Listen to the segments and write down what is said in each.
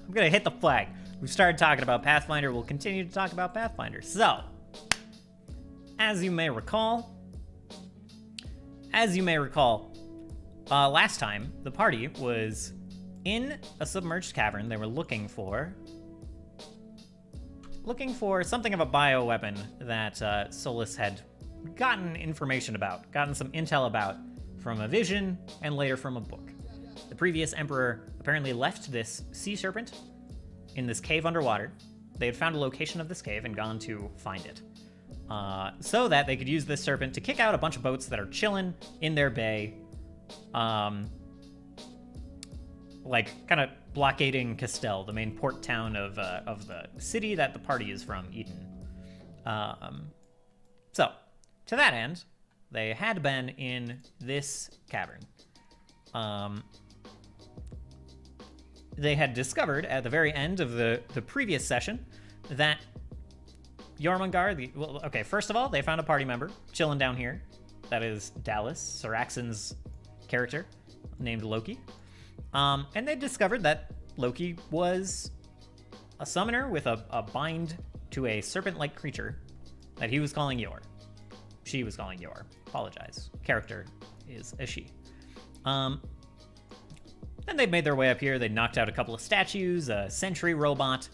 I'm gonna hit the flag. We've started talking about Pathfinder. We'll continue to talk about Pathfinder. So, as you may recall, last time the party was in a submerged cavern. They were looking for something of a bioweapon that Solus had gotten information about, gotten some intel about from a vision and later from a book. The previous emperor apparently left this sea serpent in this cave underwater. They had found a location of this cave and gone to find it, so that they could use this serpent to kick out a bunch of boats that are chilling in their bay, like kind of blockading Castell, the main port town of the city that the party is from, Eden. So, to that end, they had been in this cavern. They had discovered at the very end of the previous session that Jormungandr, first of all, they found a party member chilling down here. That is Dallas, Syraxen's character, named Loki. And they discovered that Loki was a summoner with a bind to a serpent-like creature that he was calling Yor. She was calling Yor. Apologize. Character is a she. Then they made their way up here. They knocked out a couple of statues, a sentry robot,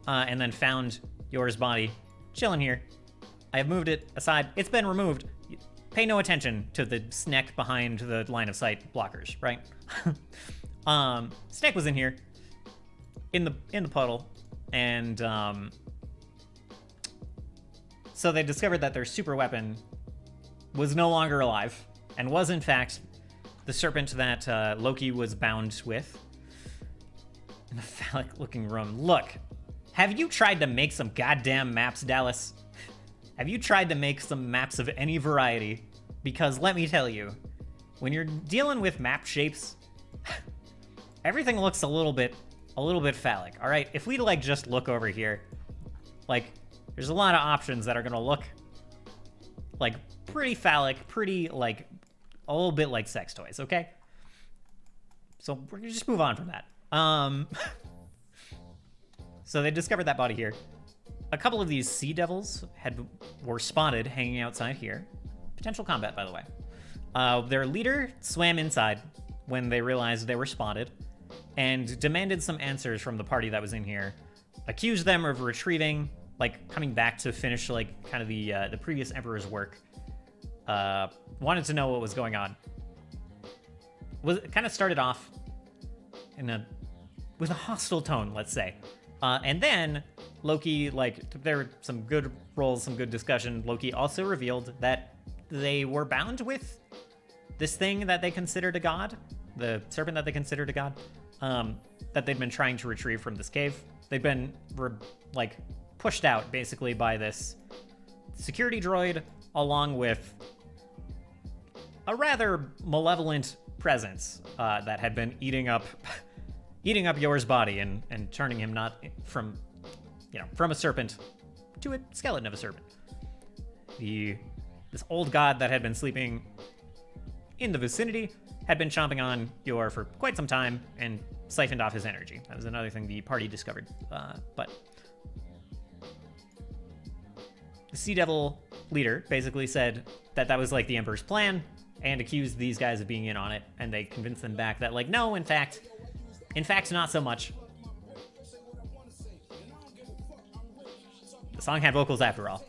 and then found Yor's body chilling here. I have moved it aside. It's been removed. Pay no attention to the snack behind the line of sight blockers, right? Snake was in here, in the puddle, and so they discovered that their super weapon was no longer alive, and was in fact the serpent that Loki was bound with in a phallic-looking room. Look, have you tried to make some goddamn maps, Dallas? Have you tried to make some maps of any variety? Because let me tell you, when you're dealing with map shapes, everything looks a little bit phallic. All right, if we like just look over here, like there's a lot of options that are gonna look like pretty phallic, pretty like a little bit like sex toys, okay? So we're gonna just move on from that. So they discovered that body here. A couple of these sea devils were spotted hanging outside here. Potential combat, by the way. Their leader swam inside when they realized they were spotted and demanded some answers from the party that was in here. Accused them of retrieving, like coming back to finish like kind of the previous emperor's work. Wanted to know what was going on. Kind of started off with a hostile tone, let's say. And then Loki, there were some good rolls, some good discussion. Loki also revealed that they were bound with this thing that they considered a god, the serpent that they considered a god, that they'd been trying to retrieve from this cave. They'd been pushed out basically by this security droid, along with a rather malevolent presence that had been eating up Yor's body and turning him not from a serpent to a skeleton of a serpent. This old god that had been sleeping in the vicinity had been chomping on Yor for quite some time and siphoned off his energy. That was another thing the party discovered. But the Sea Devil leader basically said that was like the Emperor's plan and accused these guys of being in on it, and they convinced them back that no, in fact, not so much. The song had vocals after all.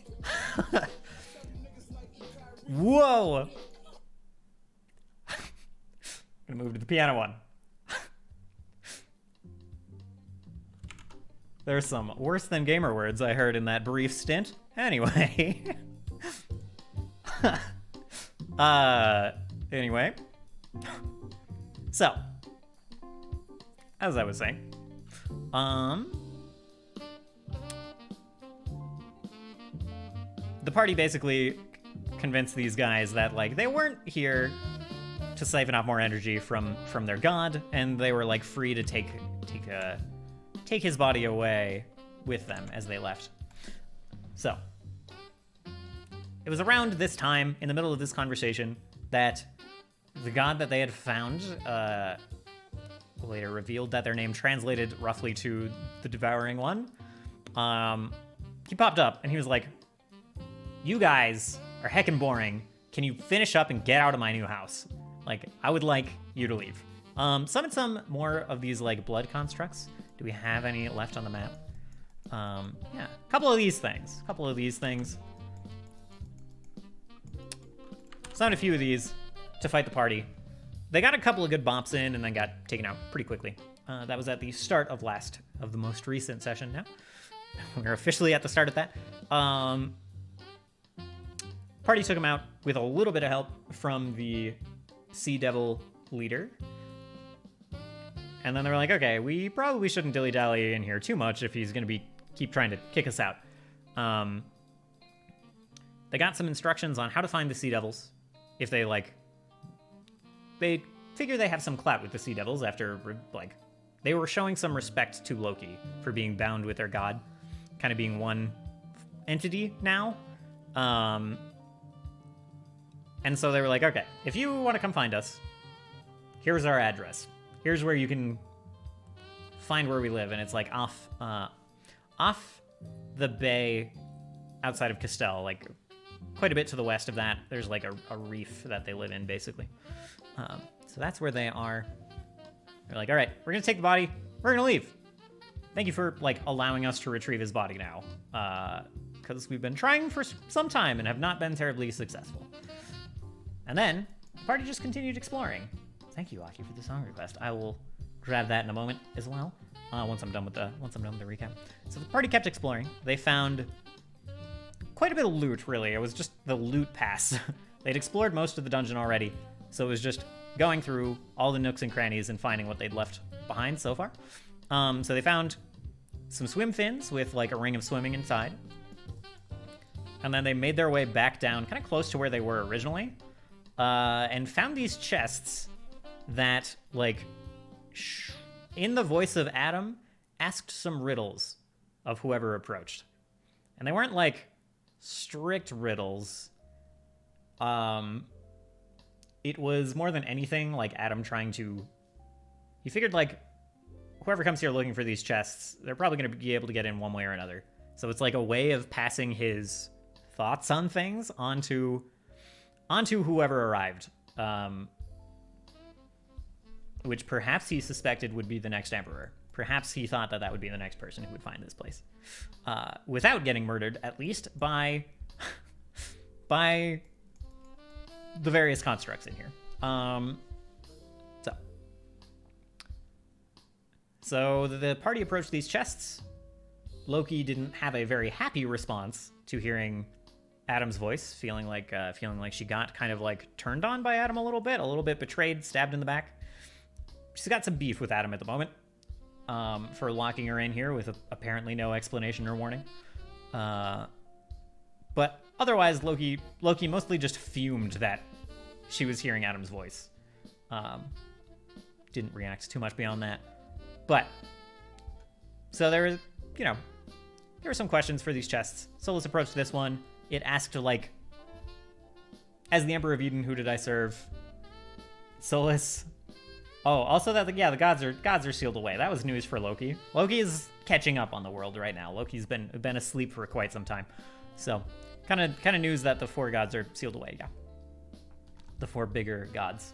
Whoa! Gonna move to the piano one. There's some worse than gamer words I heard in that brief stint. Anyway. Anyway. So, as I was saying, the party basically convinced these guys that they weren't here to siphon off more energy from their god, and they were free to take his body away with them as they left. So it was around this time, in the middle of this conversation, that the god that they had found later revealed that their name translated roughly to the Devouring One. He popped up and he was like, "You guys are heckin' boring. Can you finish up and get out of my new house? Like, I would like you to leave." Summon some more of these like blood constructs. Do we have any left on the map? Yeah, a couple of these things. Summon a few of these to fight the party. They got a couple of good bops in and then got taken out pretty quickly. That was at the start of the most recent session now. We're officially at the start of that. Party took him out with a little bit of help from the Sea Devil leader. And then they were like, okay, we probably shouldn't dilly-dally in here too much if he's going to keep trying to kick us out. They got some instructions on how to find the Sea Devils. If they figure they have some clout with the Sea Devils after, like, they were showing some respect to Loki for being bound with their god, kind of being one entity now. And so they were like, okay, if you want to come find us, here's our address. Here's where you can find where we live. And it's like off the bay outside of Castell, like quite a bit to the west of that. There's like a reef that they live in, basically. So that's where they are. They're like, all right, we're going to take the body. We're going to leave. Thank you for like allowing us to retrieve his body now. Because we've been trying for some time and have not been terribly successful. And then the party just continued exploring. Thank you, Aki, for the song request. I will grab that in a moment as well. Once I'm done with the recap. So the party kept exploring. They found quite a bit of loot, really. It was just the loot pass. They'd explored most of the dungeon already, so it was just going through all the nooks and crannies and finding what they'd left behind so far. So they found some swim fins with like a ring of swimming inside. And then they made their way back down, kind of close to where they were originally, and found these chests that, like, in the voice of Adam, asked some riddles of whoever approached. And they weren't, like, strict riddles. It was more than anything, like, Adam trying to... He figured, like, whoever comes here looking for these chests, they're probably going to be able to get in one way or another. So it's like a way of passing his thoughts on things onto whoever arrived. Which perhaps he suspected would be the next emperor. Perhaps he thought that would be the next person who would find this place. Without getting murdered, at least by the various constructs in here. So the party approached these chests. Loki didn't have a very happy response to hearing Adam's voice, feeling like she got kind of like turned on by Adam a little bit betrayed, stabbed in the back. She's got some beef with Adam at the moment for locking her in here with apparently no explanation or warning. But otherwise, Loki mostly just fumed that she was hearing Adam's voice. Didn't react too much beyond that. But so there were some questions for these chests. Solus approached this one. It asked, like, as the Emperor of Eden, who did I serve? Solus. Oh, also that, the gods are sealed away. That was news for Loki. Loki is catching up on the world right now. Loki's been asleep for quite some time. So, kind of news that the 4 gods are sealed away, yeah. The 4 bigger gods.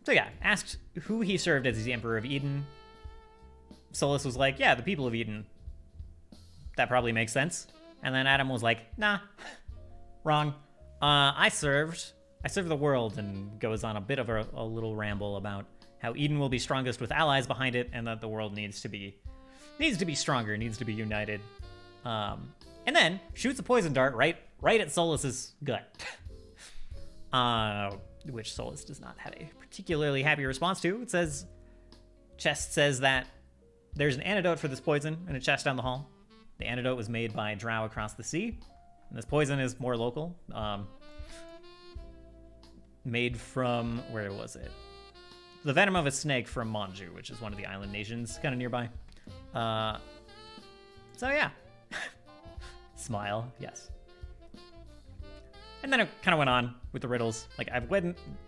So yeah, asked who he served as the Emperor of Eden. Solus was like, yeah, the people of Eden. That probably makes sense. And then Adam was like, nah, wrong. I served the world, and goes on a bit of a little ramble about how Eden will be strongest with allies behind it, and that the world needs to be stronger, needs to be united. And then shoots a poison dart right at Solus's gut. Which Solus does not have a particularly happy response to. It says, chest says that there's an antidote for this poison in a chest down the hall. The antidote was made by drow across the sea. And this poison is more local. Made from, where was it? The venom of a snake from Monju, which is one of the island nations kind of nearby. So yeah. Smile, yes. And then it kind of went on with the riddles. Like, I've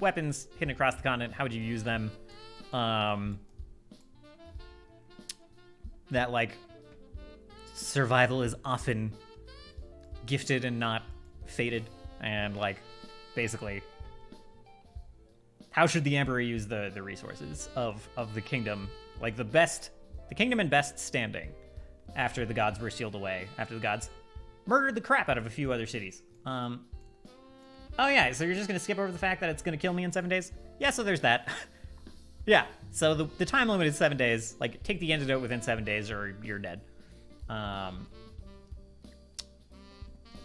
weapons hidden across the continent. How would you use them? That, like, survival is often gifted and not fated. And, like, basically, how should the Emperor use the resources of the kingdom? Like, the kingdom in best standing after the gods were sealed away, after the gods murdered the crap out of a few other cities. Oh yeah, so you're just gonna skip over the fact that it's gonna kill me in 7 days? Yeah, so there's that. Yeah, so the time limit is 7 days. Like, take the antidote within 7 days or you're dead. But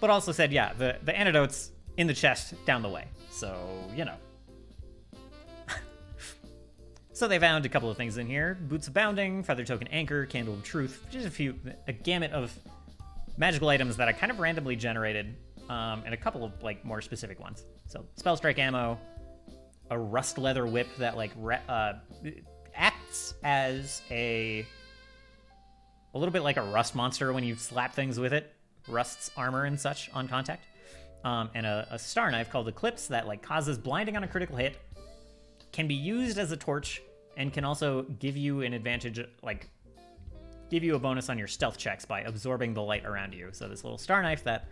also said, yeah, the antidote's in the chest down the way. So, you know. So they found a couple of things in here. Boots of Bounding, Feather Token Anchor, Candle of Truth, just a gamut of magical items that I kind of randomly generated, and a couple of, like, more specific ones. So, Spell Strike Ammo, a Rust Leather Whip that, like, acts as a little bit like a Rust monster when you slap things with it. Rust's armor and such on contact. And a Star Knife called Eclipse that, like, causes blinding on a critical hit, can be used as a torch, and can also give you an advantage, like, give you a bonus on your stealth checks by absorbing the light around you. So this little Star Knife that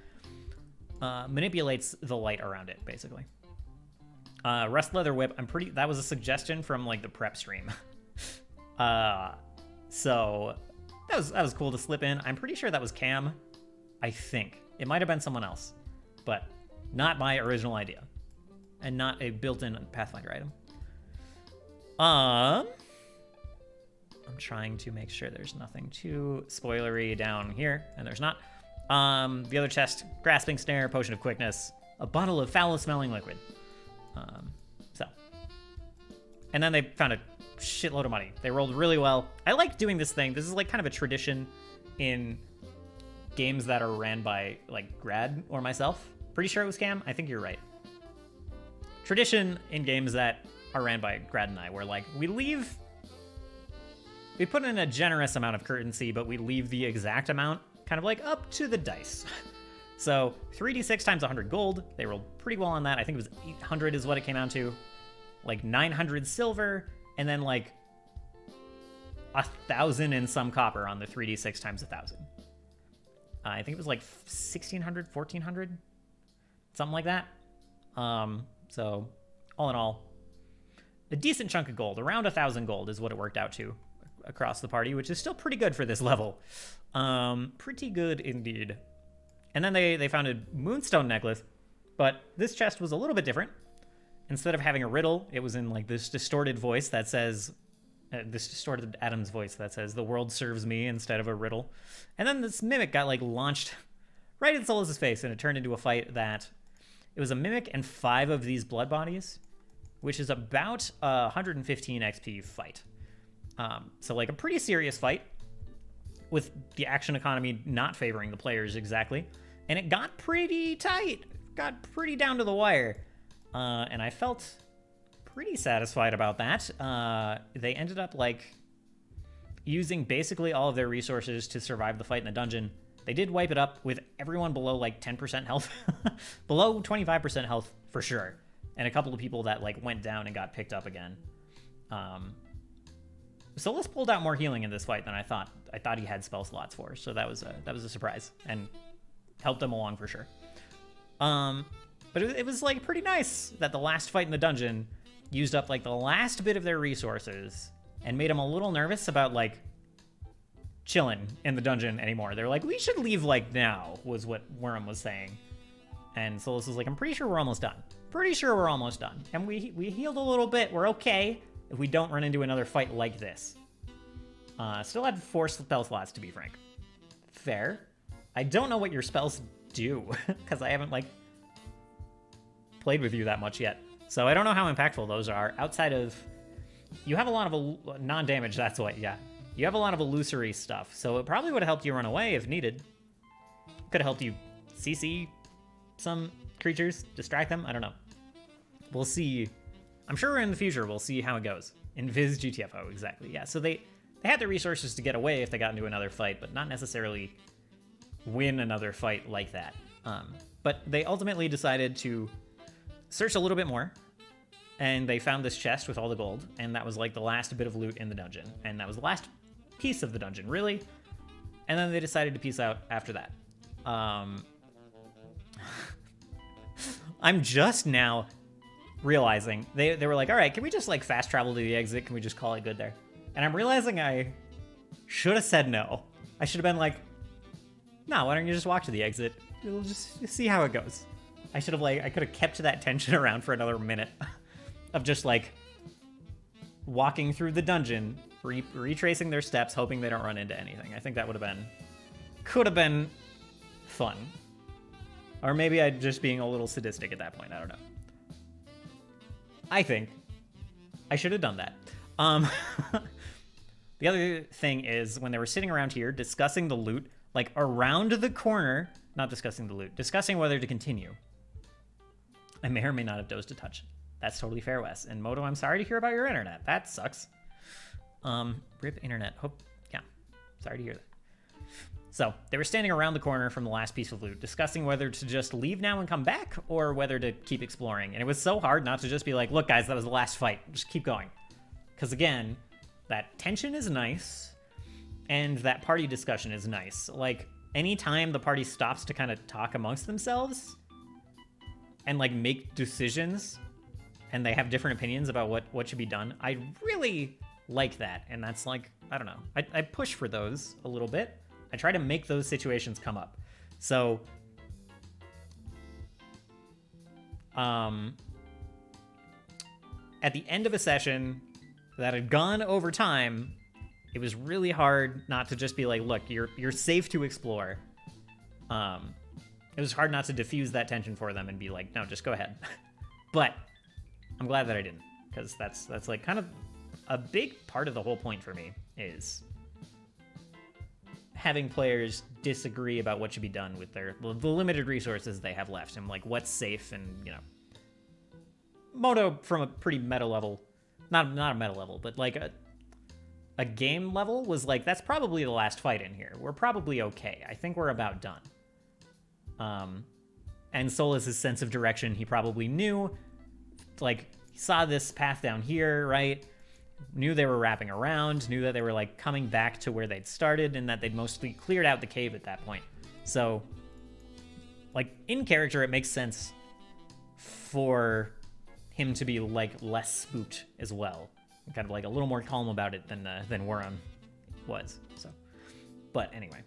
manipulates the light around it, basically. Rust Leather Whip, that was a suggestion from, like, the prep stream. So that was cool to slip in. I'm pretty sure that was Cam, I think. It might have been someone else, but not my original idea, and not a built-in Pathfinder item. I'm trying to make sure there's nothing too spoilery down here, and there's not. The other chest, Grasping Snare, Potion of Quickness, a bottle of foul-smelling liquid. And then they found a shitload of money. They rolled really well. I like doing this thing. This is, like, kind of a tradition in games that are ran by, like, Grad or myself. Pretty sure it was Cam. I think you're right. Tradition in games that are ran by Grad and I, where, like, we put in a generous amount of currency, but we leave the exact amount kind of, like, up to the dice. So 3d6 times 100 gold. They rolled pretty well on that. I think it was 800 is what it came out to. Like 900 silver, and then like 1,000 and some copper on the 3d6 times 1,000. I think it was like 1,600, 1,400, something like that. So all in all, a decent chunk of gold, around 1,000 gold is what it worked out to across the party, which is still pretty good for this level. Pretty good indeed. And then they found a moonstone necklace, but this chest was a little bit different. Instead of having a riddle, it was in, like, this distorted voice that says, this distorted Adam's voice that says, "The world serves me," instead of a riddle. And then this mimic got, like, launched right in Solus's face, and it turned into a fight that, it was a mimic and 5 of these blood bodies, which is about a 115 XP fight. So, like, a pretty serious fight, with the action economy not favoring the players exactly. And it got pretty tight, got pretty down to the wire. And I felt pretty satisfied about that. They ended up, like, using basically all of their resources to survive the fight in the dungeon. They did wipe it up with everyone below, like, 10% health. Below 25% health, for sure. And a couple of people that, like, went down and got picked up again. Solus pulled out more healing in this fight than I thought. I thought he had spell slots for, so that was a surprise. And helped them along, for sure. But it was, like, pretty nice that the last fight in the dungeon used up, like, the last bit of their resources and made them a little nervous about, like, chilling in the dungeon anymore. They're like, we should leave, like, now, was what Worm was saying. And Solus was like, I'm pretty sure we're almost done. Pretty sure we're almost done. And we healed a little bit. We're okay if we don't run into another fight like this. Still had 4 spell slots, to be frank. Fair. I don't know what your spells do, because I haven't, like, played with you that much yet. So I don't know how impactful those are, outside of... You have a lot of non-damage, that's what, yeah. You have a lot of illusory stuff, so it probably would have helped you run away if needed. Could have helped you CC some creatures, distract them, I don't know. We'll see. I'm sure in the future we'll see how it goes. In Viz GTFO, exactly, yeah. So they had the resources to get away if they got into another fight, but not necessarily win another fight like that. But they ultimately decided to search a little bit more, and they found this chest with all the gold, and that was like the last bit of loot in the dungeon, and that was the last piece of the dungeon, really. And then they decided to peace out after that. I'm just now realizing they were like, all right, can we just like fast travel to the exit? Can we just call it good there? And I'm realizing I should have said no. I should have been like, no, why don't you just walk to the exit? We'll just see how it goes. I should have I could have kept that tension around for another minute of just like walking through the dungeon, retracing their steps, hoping they don't run into anything. I think that could have been fun. Or maybe I'd just being a little sadistic at that point. I don't know. I think I should have done that. The other thing is when they were sitting around here discussing the loot, like around the corner, not discussing the loot, discussing whether to continue. I may or may not have dozed a touch. That's totally fair, Wes. And Moto, I'm sorry to hear about your internet. That sucks. Rip internet. Yeah, sorry to hear that. So they were standing around the corner from the last piece of loot, discussing whether to just leave now and come back or whether to keep exploring. And it was so hard not to just be like, look, guys, that was the last fight. Just keep going. Because again, that tension is nice and that party discussion is nice. Like anytime the party stops to kind of talk amongst themselves and like make decisions and they have different opinions about what should be done, I really like that. And that's like, I don't know. I push for those a little bit. I try to make those situations come up. So, at the end of a session that had gone over time, it was really hard not to just be like, look, you're safe to explore. It was hard not to diffuse that tension for them and be like, no, just go ahead. But I'm glad that I didn't, because that's like kind of a big part of the whole point for me is having players disagree about what should be done with the limited resources they have left and like what's safe. And Moto from a pretty meta level, not a meta level, but like a game level was like, that's probably the last fight in here. We're probably okay. I think we're about done. And Solas's sense of direction, he probably knew, like he saw this path down here, right? Knew they were wrapping around, knew that they were like coming back to where they'd started and that they'd mostly cleared out the cave at that point. So like in character, it makes sense for him to be like less spooked as well. Kind of like a little more calm about it than Wuron was. So, but anyway,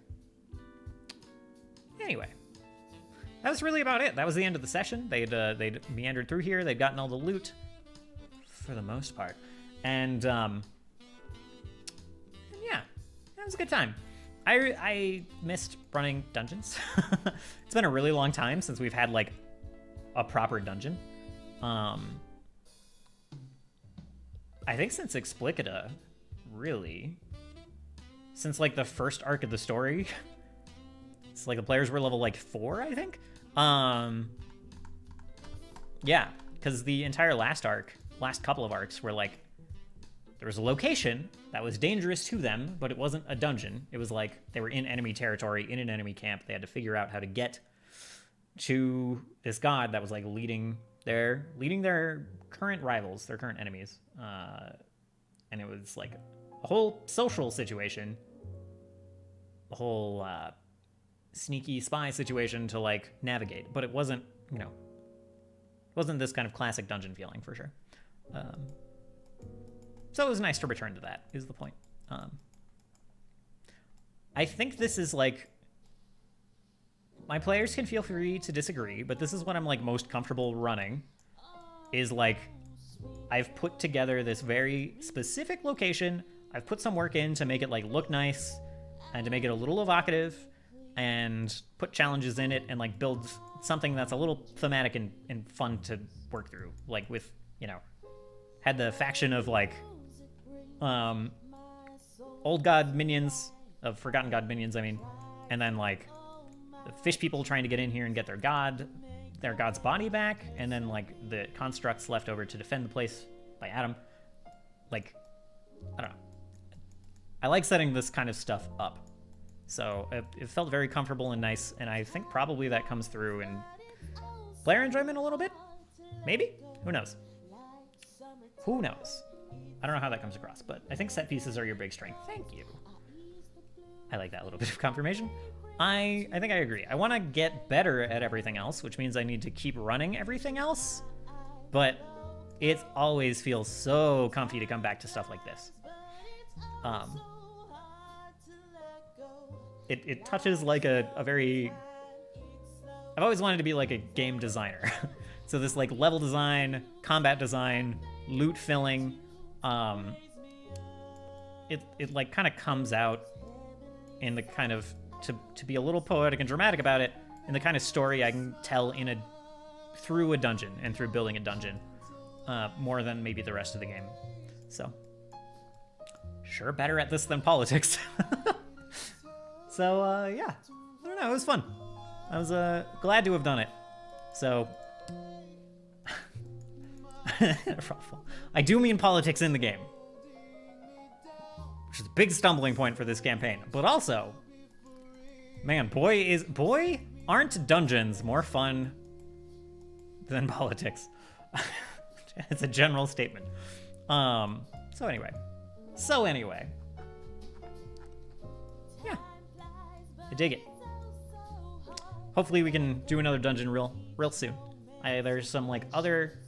that was really about it. That was the end of the session. They'd meandered through here. They'd gotten all the loot for the most part. And yeah, that was a good time. I missed running dungeons. It's been a really long time since we've had like a proper dungeon. I think since Explicita, really. Since like the first arc of the story. It's like the players were level like 4, I think. Yeah, because the entire last couple of arcs were like, there was a location that was dangerous to them, but it wasn't a dungeon. It was like they were in enemy territory, in an enemy camp. They had to figure out how to get to this god that was like leading their current rivals, their current enemies. And it was like a whole social situation, a whole sneaky spy situation to like navigate. But it wasn't, wasn't this kind of classic dungeon feeling for sure. So it was nice to return to that, is the point. I think this is like, my players can feel free to disagree, but this is what I'm like most comfortable running, is like, I've put together this very specific location. I've put some work in to make it like look nice and to make it a little evocative and put challenges in it and like build something that's a little thematic and fun to work through. Like with, had the faction of like, old god minions, of forgotten god minions, I mean, and then like the fish people trying to get in here and get their god's body back, and then like the constructs left over to defend the place by Adam. Like, I don't know. I like setting this kind of stuff up. So it felt very comfortable and nice, and I think probably that comes through in player enjoyment a little bit? Maybe? Who knows? Who knows? I don't know how that comes across, but I think set pieces are your big strength. Thank you. I like that little bit of confirmation. I think I agree. I want to get better at everything else, which means I need to keep running everything else, but it always feels so comfy to come back to stuff like this. It touches like a very... I've always wanted to be like a game designer. So this like level design, combat design, loot filling, it like kind of comes out in the kind of, to be a little poetic and dramatic about it, in the kind of story I can tell through a dungeon and through building a dungeon, more than maybe the rest of the game. So, sure better at this than politics. So, yeah, I don't know, it was fun. I was glad to have done it. So, I do mean politics in the game, which is a big stumbling point for this campaign. But also, man, boy, aren't dungeons more fun than politics? It's a general statement. So anyway, yeah, I dig it. Hopefully we can do another dungeon real soon. There's some like other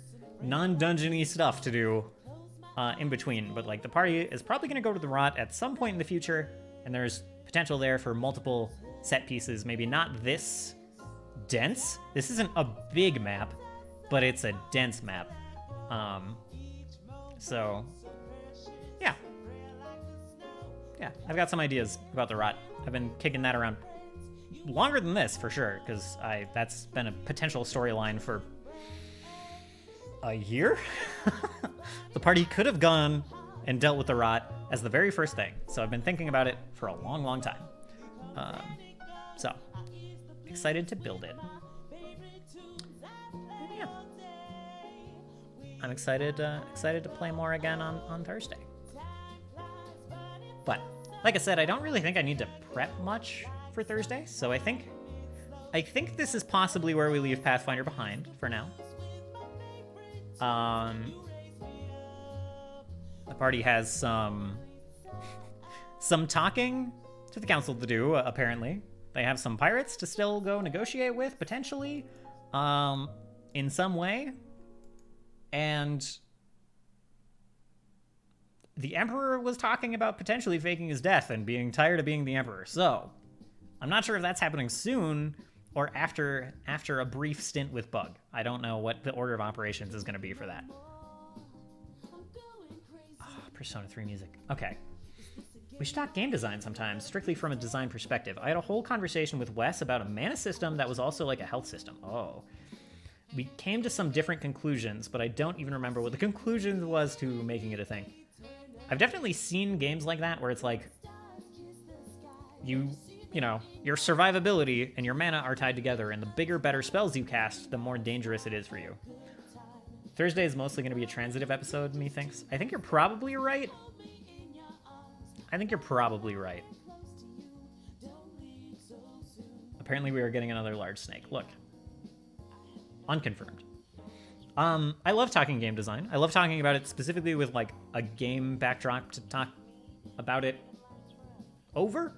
non-dungeony stuff to do in between, but like the party is probably going to go to the Rot at some point in the future, and there's potential there for multiple set pieces. Maybe not this dense. This isn't a big map, but it's a dense map. So yeah, I've got some ideas about the Rot. I've been kicking that around longer than this for sure, because that's been a potential storyline for a year. The party could have gone and dealt with the Rot as the very first thing, so I've been thinking about it for a long time. So excited to build it. And yeah, I'm excited to play more again on Thursday. But like I said, I don't really think I need to prep much for Thursday, so I think this is possibly where we leave Pathfinder behind for now. The party has some talking to the council to do, apparently. They have some pirates to still go negotiate with, potentially, in some way. And the Emperor was talking about potentially faking his death and being tired of being the Emperor. So, I'm not sure if that's happening soon or after a brief stint with Bug. I don't know what the order of operations is going to be for that. Oh, Persona 3 music. Okay. We should talk game design sometimes, strictly from a design perspective. I had a whole conversation with Wes about a mana system that was also like a health system. Oh. We came to some different conclusions, but I don't even remember what the conclusion was to making it a thing. I've definitely seen games like that where it's like, you know, your survivability and your mana are tied together, and the bigger, better spells you cast, the more dangerous it is for you. Thursday is mostly going to be a transitive episode, methinks. I think you're probably right. Apparently we are getting another large snake. Look. Unconfirmed. I love talking game design. I love talking about it specifically with, like, a game backdrop to talk about it over.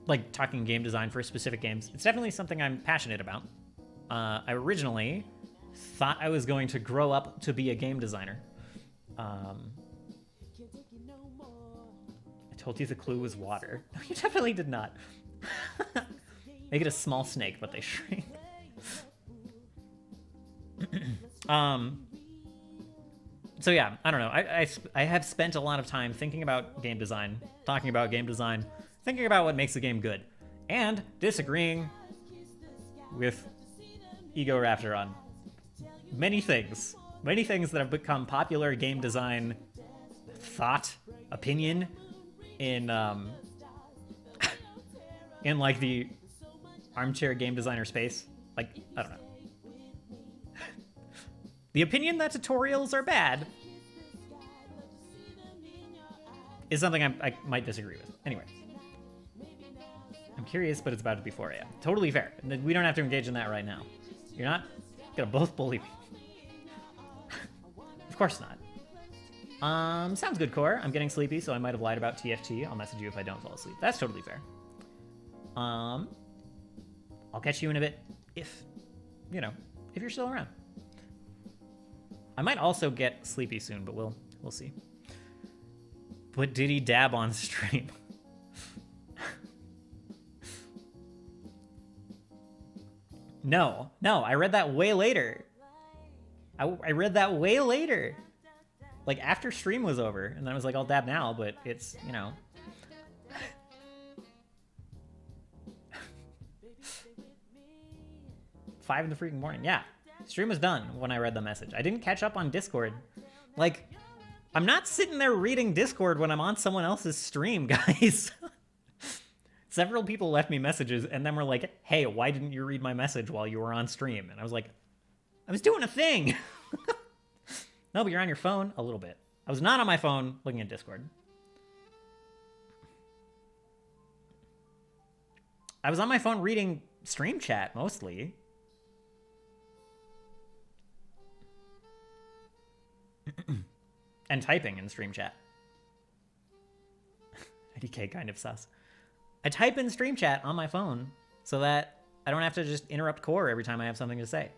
Like, talking game design for specific games. It's definitely something I'm passionate about. I originally thought I was going to grow up to be a game designer. I told you the clue was water. No, you definitely did not. Make it a small snake, but they shrink. So yeah, I don't know. I have spent a lot of time thinking about game design, talking about game design, thinking about what makes a game good, and disagreeing with Ego Raptor on many things that have become popular game design thought, opinion in in like the armchair game designer space. Like, I don't know. The opinion that tutorials are bad is something I might disagree with. Anyway. I'm curious, but it's about to be 4 a.m. Totally fair. We don't have to engage in that right now. You're not gonna both bully me. Of course not. Sounds good, Core. I'm getting sleepy, so I might have lied about TFT. I'll message you if I don't fall asleep. That's totally fair. I'll catch you in a bit if, you know, if you're still around. I might also get sleepy soon, but we'll see. But did he dab on stream? No, I read that way later. I read that way later. Like, after stream was over, and then I was like, I'll dab now, but it's, you know. 5 in the freaking morning. Yeah, stream was done when I read the message. I didn't catch up on Discord. Like, I'm not sitting there reading Discord when I'm on someone else's stream, guys. Several people left me messages and then were like, hey, why didn't you read my message while you were on stream? And I was like, I was doing a thing. No, but you're on your phone a little bit. I was not on my phone looking at Discord. I was on my phone reading stream chat mostly. And typing in stream chat. IDK kind of sus. I type in stream chat on my phone so that I don't have to just interrupt Core every time I have something to say.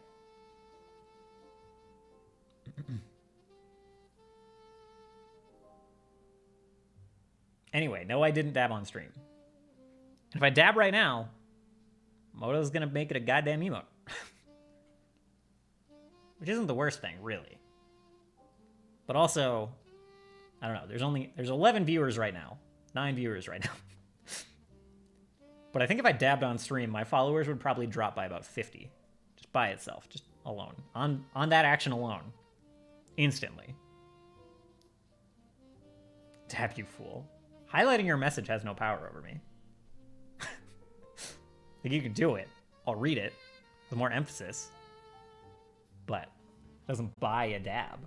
Anyway, no, I didn't dab on stream. If I dab right now, Moto's gonna make it a goddamn emote. Which isn't the worst thing, really. But also, I don't know, there's 11 viewers right now. 9 viewers right now. But I think if I dabbed on stream, my followers would probably drop by about 50. Just by itself, just alone. On that action alone. Instantly. Dab, you fool. Highlighting your message has no power over me. Like, you can do it. I'll read it with more emphasis. But it doesn't buy a dab.